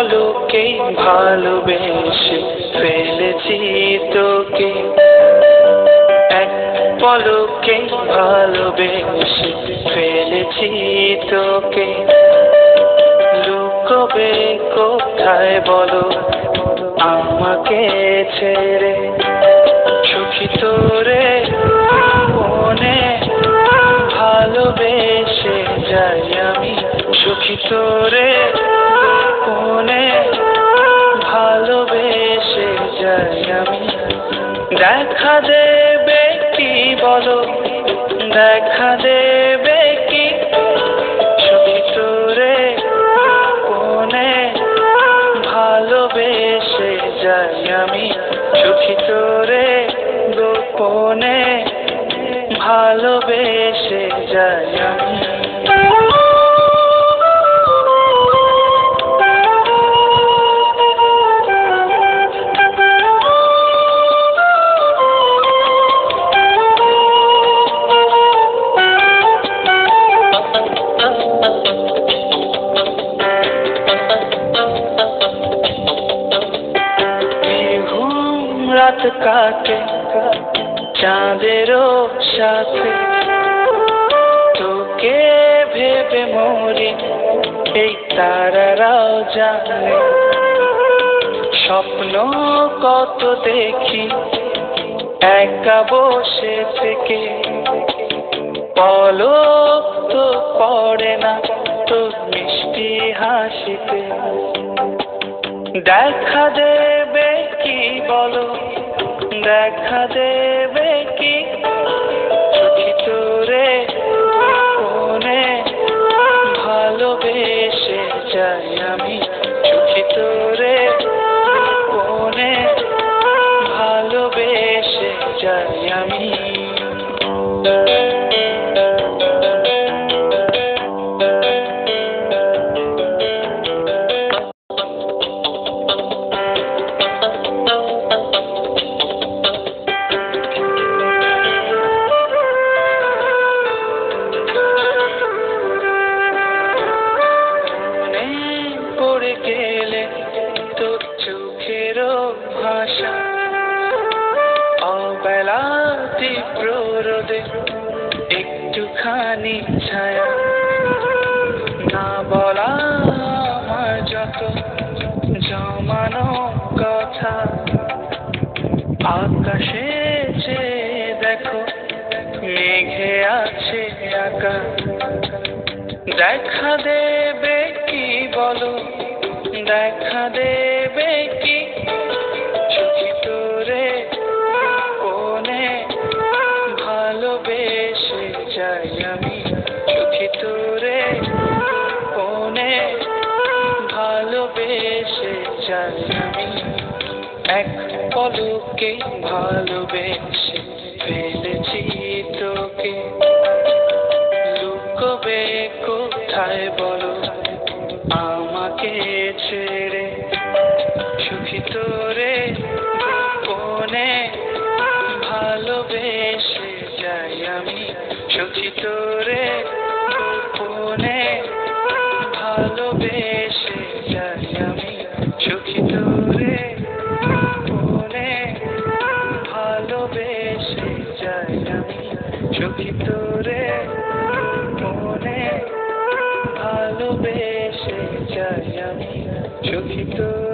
পলকেই ভালোবেসে ফেলেছি তোকে, এক পলকেই ভালোবেসে ফেলেছি তোকে। লুকোবে কোথায় বলো আমাকে ছেড়ে, সুখী তোরে মনে ভালোবেসে যাই আমি, সুখী তোরে মনে ভালোবেসে যাই আমি। দেখা দেবে কি বলো, দেখা দেবে কি, সুখী তোরে মনে ভালোবেসে যাই আমি, সুখী তোরে গোপনে ভালোবেসে যাই আমি। রাত কাটে চাঁদেরও সাথে, তোকে ভেবে মরি এই তারারাও জানে। স্বপ্ন কত দেখি একা বসে থেকে, পলক তো পড়ে না তোর মিষ্টি হাসিতে। দেখা দেবে কি বলো, দেখা দেবে কি, সুখী তোরে মনে ভালোবেসে যাই আমি, সুখী তোরে মনে ভালোবেসে যাই আমি। গেলে তোর চোখেরও ভাষা, অবেলা তীব্র রোদে একটুখানি ছায়া, না বলা আমার যত জমানো কথা। আকাশে চেয়ে দেখো মেঘে আছে আঁকা, দেখা দেবে কি বলো, দেখা দেবে কি, সুখী তোরে মনে ভালোবেসে যাই আমি, সুখী তোরে মনে ভালোবেসে যাই আমি। এক পলকে ভালোবেসে ফেলেছি তোকে, লুকোবে কোথায় বলো আমাকে ছেড়ে, সুখী তোরে গোপনে ভালোবেসে যাই আমি, সুখী তোরে গোপনে ভালোবেসে যাই আমি, সুখী তোরে গোপনে ভালোবেসে যাই আমি, সুখী তোরে গোপনে ভালোবেসে যাই আমি, সুখী তোরে।